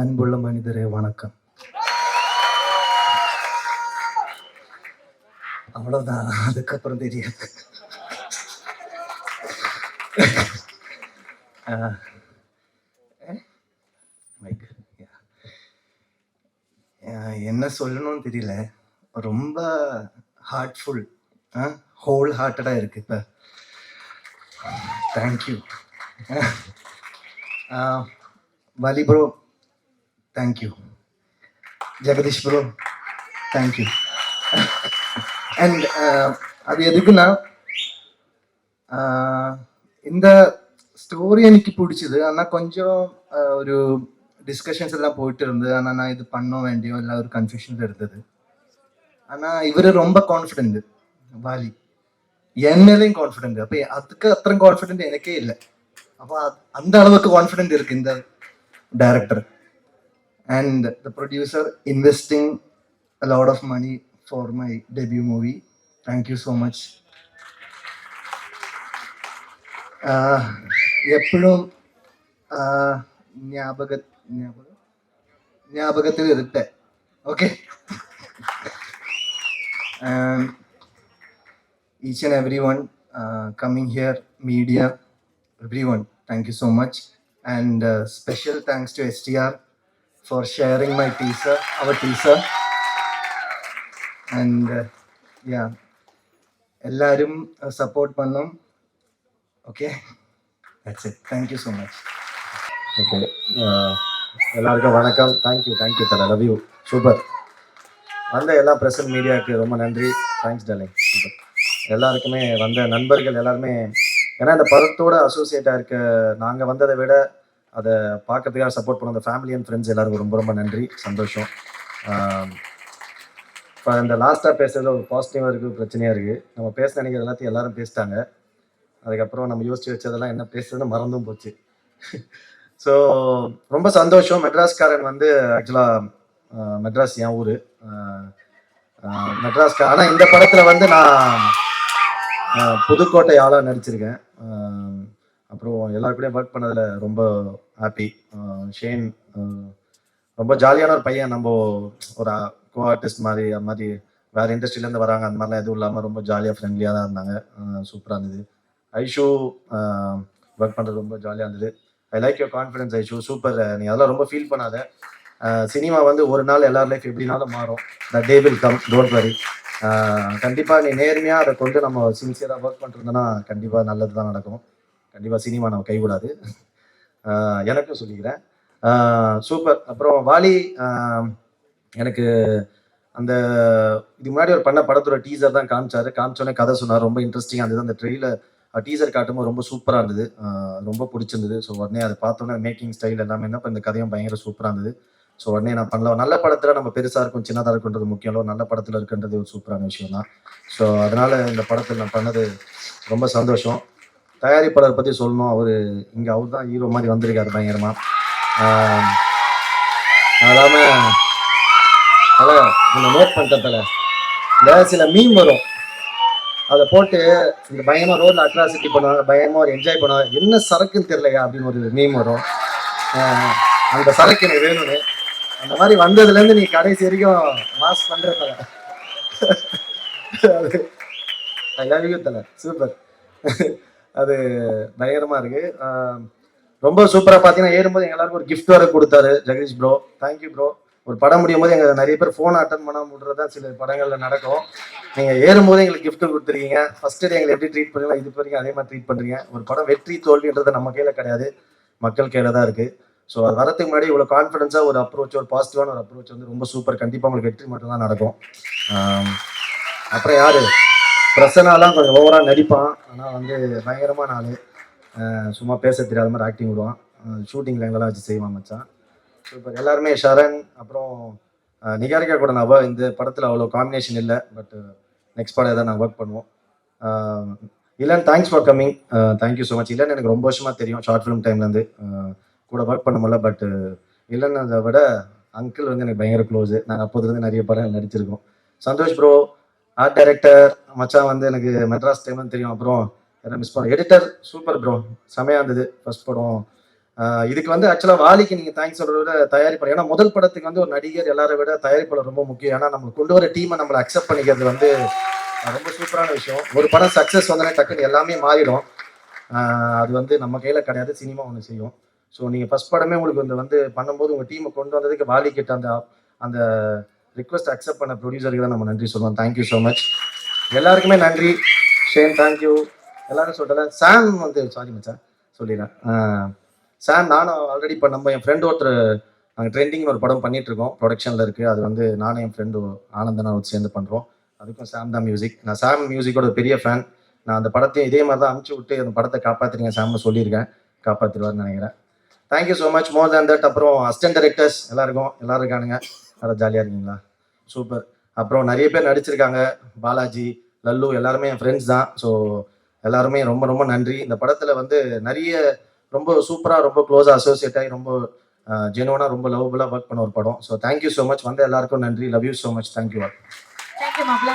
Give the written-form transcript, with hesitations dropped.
அன்புள்ள மனிதரே வணக்கம். அவ்வளவுதான், அதுக்கப்புறம் தெரியாது. என்ன சொல்லணும்னு தெரியல. ரொம்ப ஹார்ட்ஃபுல், ஹோல் ஹார்ட்டடா இருக்கு இப்ப. தேங்க்யூ வலி bro, thank you. Jagadish bro, thank you. And அது எதுக்குன்னா, இந்த ஸ்டோரி எனக்கு பிடிச்சது. ஆனால் கொஞ்சம் ஒரு டிஸ்கஷன்ஸ் எல்லாம் போயிட்டு இருந்தது. ஆனால் நான் இது பண்ண வேண்டியோ இல்லை ஒரு கன்ஃபியூஷன்ல இருந்தது. ஆனால் இவர் ரொம்ப கான்ஃபிடென்ட், வாலி என் மேலேயும் கான்ஃபிடென்ட். அப்போ அதுக்கு அத்தனை கான்ஃபிடென்ட் எனக்கே இல்லை. அப்போ அந்த அளவுக்கு கான்ஃபிடென்ட் இருக்கு இந்த director and the producer investing a lot of money for my debut movie. Thank you so much. எப்பளும் ஞாபகத்தில் இருப்பேன். Okay. Each and everyone coming here, media, everyone, thank you so much. And special thanks to STR for sharing my teaser, our teaser. And yeah, எல்லாரும் support பண்ணோம். Okay, that's it. Thank you so much. Okay, எல்லாருக்கும் வணக்கம். Thank you தலை, love you. Super. வந்த எல்லா present மீடியாவுக்கு ரொம்ப நன்றி. Thanks darling. சூப்பர். எல்லாருக்குமே வந்த நண்பர்கள் எல்லாருமே, ஏன்னா இந்த படத்தோட அசோசியேட்டாக இருக்க நாங்கள் வந்ததை விட அதை பார்க்கறதுக்காக சப்போர்ட் பண்ண அந்த ஃபேமிலி அண்ட் ஃப்ரெண்ட்ஸ் எல்லாருக்கும் ரொம்ப ரொம்ப நன்றி, சந்தோஷம். இப்போ இந்த லாஸ்ட்டாக பேசுறதுல ஒரு பாசிட்டிவாக இருக்குது, பிரச்சனையாக இருக்குது. நம்ம பேச நினைக்கிறது எல்லாத்தையும் எல்லாரும் பேசிட்டாங்க. அதுக்கப்புறம் நம்ம யோசிச்சு வச்சதெல்லாம் என்ன பேசுறதுன்னு மறந்தும் போச்சு. ஸோ ரொம்ப சந்தோஷம். மெட்ராஸ்காரன் வந்து ஆக்சுவலாக மெட்ராஸ் என் ஊர், மெட்ராஸ்கார. ஆனால் இந்த படத்தில் வந்து நான் புதுக்கோட்டை ஆளாக நடிச்சிருக்கேன். அப்புறம் எல்லாருக்கூடயும் ஒர்க் பண்ணதில் ரொம்ப ஹாப்பி. ஷேன் ரொம்ப ஜாலியான ஒரு பையன். நம்ம ஒரு கோ ஆர்டிஸ்ட் மாதிரி, அது மாதிரி வேறு இண்டஸ்ட்ரியிலேருந்து வராங்க, அந்த மாதிரிலாம் எதுவும் இல்லாமல் ரொம்ப ஜாலியாக ஃப்ரெண்ட்லியாக தான் இருந்தாங்க. சூப்பராக இருந்தது. ஐஷு ஒர்க் பண்ணுறது ரொம்ப ஜாலியாக இருந்தது. I like your confidence Aishu, super. நீ அதெல்லாம் ரொம்ப ஃபீல் பண்ணாத. சினிமா வந்து ஒரு நாள் எல்லார் லைஃப் எப்படினாலும் மாறும். The day will come, don't worry. கண்டிப்பாக நீ நேர்மையாக அதை கொண்டு நம்ம சின்சியராக ஒர்க் பண்ணுறதுன்னா கண்டிப்பாக நல்லது தான் நடக்கும். கண்டிப்பாக சினிமா நம்ம கைவிடாது, எனக்கும் சொல்லிக்கிறேன். சூப்பர். அப்புறம் வாலி, எனக்கு அந்த இதுக்கு முன்னாடி ஒரு பண்ண படத்தோட டீசர் தான் காமிச்சோன்னே கதை சொன்னார். ரொம்ப இன்ட்ரெஸ்டிங்காக இருந்தது. அந்த ட்ரெயிலர் டீசர் காட்டும்போது ரொம்ப சூப்பராக இருந்தது, ரொம்ப பிடிச்சிருந்தது. ஸோ உடனே அதை பார்த்தோன்னே மேக்கிங் ஸ்டைல் எல்லாமே என்ன, இப்போ இந்த கதையும் பயங்கர சூப்பராக இருந்தது. ஸோ உடனே நான் பண்ணலாம். நல்ல படத்தில் நம்ம பெருசாக இருக்கும் சின்னதாக இருக்குன்றது முக்கியம் இல்லை, நல்ல படத்தில் இருக்குன்றது ஒரு சூப்பரான விஷயம் தான். ஸோ அதனால் இந்த படத்தில் நான் பண்ணது ரொம்ப சந்தோஷம். தயாரிப்பாளர் பற்றி சொல்லணும், அவர் தான் ஹீரோ மாதிரி வந்திருக்காரு பயங்கரமாக. அதாமல் நீங்கள் நோட் பண்ணிட்டதில் இந்த சில மீம் வரும், அதை போட்டு இந்த பயமா ரோட்ல அட்ராசிட்டி பண்ணுவாங்க, பயமா ஒரு என்ஜாய் பண்ணுவாங்க. என்ன சரக்குன்னு தெரியலையா அப்படின்னு ஒரு மீம் வரும். அந்த சரக்கு எனக்கு வேணும்னு, அந்த மாதிரி வந்ததுலேருந்து நீ கடைசி வரைக்கும் மாஸ் பண்றதுல ஐ லவ் யூ தல, சூப்பர். அது பயங்கரமா இருக்கு. ரொம்ப சூப்பராக பார்த்தீங்கன்னா ஏறும்போது எங்க எல்லாருக்கும் ஒரு கிஃப்ட் வர கொடுத்தாரு ஜெகதீஷ் ப்ரோ. Thank you bro. ஒரு படம் முடியும் போது எங்க நிறைய பேர் ஃபோன் அட்டன் பண்ண முடியறதா சில படங்கள்ல நடக்கும். நீங்க ஏறும்போது எங்களுக்கு கிஃப்ட் கொடுத்துருக்கீங்க. ஃபர்ஸ்ட் டே எங்களை எப்படி ட்ரீட் பண்ணுறீங்களா, இது வரைக்கும் அதே மாதிரி ட்ரீட் பண்றீங்க. ஒரு படம் வெற்றி தோல்வின்றது நம்ம கையில கிடையாது, மக்கள் கையில தான் இருக்கு. ஸோ அது வரதுக்கு முன்னாடி இவ்வளோ கான்ஃபிடன்ஸா ஒரு அப்ரோச், ஒரு பாசிட்டிவான ஒரு அப்ரோச் வந்து ரொம்ப சூப்பர். கண்டிப்பாக உங்களுக்கு வெற்றி மட்டும் தான் நடக்கும். அப்புறம் யாரு பிரசனாலாம் கொஞ்சம் ஓவரா நடிப்பான், ஆனால் வந்து பயங்கரமான ஆளு. சும்மா பேச தெரியாத மாதிரி ஆக்டிங் விடுவான். ஷூட்டிங் லைன்லாம் வச்சு செய்வான் மச்சான், சூப்பர். எல்லாருமே ஷரண், அப்புறம் நிகாரிகா கூட நான் இந்த படத்தில் அவ்வளோ காம்பினேஷன் இல்லை, பட் நெக்ஸ்ட் படம் ஏதாவது நான் ஒர்க் பண்ணுவோம். இல்லன், thanks for coming. Thank you so much. இல்லன் எனக்கு ரொம்ப வருஷமாக தெரியும், ஷார்ட் ஃபிலிம் டைம்லேருந்து கூட ஒர்க் பண்ண முடியல. பட் இல்லைன்னு அதை விட அங்கிள் வந்து எனக்கு பயங்கர க்ளோஸு. நாங்கள் அப்போதுலேருந்து நிறைய படம் நடிச்சிருக்கோம். சந்தோஷ் ப்ரோ, ஆர்ட் டைரக்டர் மச்சான் வந்து எனக்கு மெட்ராஸ் டைம்னு தெரியும். அப்புறம் மிஸ் பண்ண எடிட்டர், சூப்பர் ப்ரோ, செமையாக இருந்தது. ஃபர்ஸ்ட் படம் இதுக்கு வந்து ஆக்சுவலாக வாலிக்கு நீங்கள் தேங்க்ஸ் சொல்கிறத விட தயாரிப்பாளர், ஏன்னா முதல் படத்துக்கு வந்து ஒரு நடிகர் எல்லாரை விட தயாரிப்பாளர் ரொம்ப முக்கியம். ஏன்னா நம்ம கொண்டு வர டீமை நம்மளை அக்செப்ட் பண்ணிக்கிறது வந்து ரொம்ப சூப்பரான விஷயம். ஒரு படம் சக்ஸஸ் வந்தோடனே டக்குன்னு எல்லாமே மாறிடும். அது வந்து நம்ம கையில் கிடையாது, சினிமா ஒன்று செய்யும். ஸோ நீங்கள் ஃபர்ஸ்ட் படமே உங்களுக்கு வந்து பண்ணும்போது உங்கள் டீமை கொண்டு வந்ததுக்கு வாலி கிட்ட அந்த அந்த ரிக்வஸ்ட் அக்செப்ட் பண்ண ப்ரொடியூசருக்கு தான் நம்ம நன்றி சொல்லுவோம். Thank you so much. எல்லாருக்குமே நன்றி. Shane thank you. எல்லாரும் சொல்கிறேன். சாம் வந்து சாரி மச்சான் சொல்லிடுறேன். சாம் நானும் ஆல்ரெடி இப்போ நம்ம என் ஃப்ரெண்டு ஒருத்தர் நாங்கள் ட்ரெண்டிங்னு ஒரு படம் பண்ணிட்டு இருக்கோம், ப்ரொடக்ஷனில் இருக்குது. அது வந்து நானும் என் ஃப்ரெண்டு ஆனந்தனா சேர்ந்து பண்ணுறோம். அதுக்கும் சாம் தான் மியூசிக். நான் சாம் மியூசிக்கோட பெரிய ஃபேன். நான் அந்த படத்தையும் இதே மாதிரி தான் அனுப்பிச்சி விட்டு அந்த படத்தை காப்பாற்றுறீங்க சாம்னு சொல்லியிருக்கேன். காப்பாற்றிடுவார்னு நினைக்கிறேன். Thank you so much. More than that. அப்புறம் அசிஸ்டன்ட் டைரக்டர்ஸ் எல்லாரும் இருக்கானுங்க. நல்லா ஜாலியாக இருக்கீங்களா? சூப்பர். அப்புறம் நிறைய பேர் நடிச்சிருக்காங்க. பாலாஜி, லல்லு எல்லாருமே என் ஃப்ரெண்ட்ஸ் தான். ஸோ எல்லாருமே ரொம்ப ரொம்ப நன்றி. இந்த படத்தில் வந்து நிறைய ரொம்ப சூப்பராக ரொம்ப க்ளோஸாக அசோசியேட் ஆகி ரொம்ப ஜெனுவனாக ரொம்ப லவ்வபுளாக ஒர்க் பண்ண ஒரு படம். So thank you so much. வந்து எல்லாருக்கும் நன்றி. Love you so much. Thank you. Thank you மாப்ள.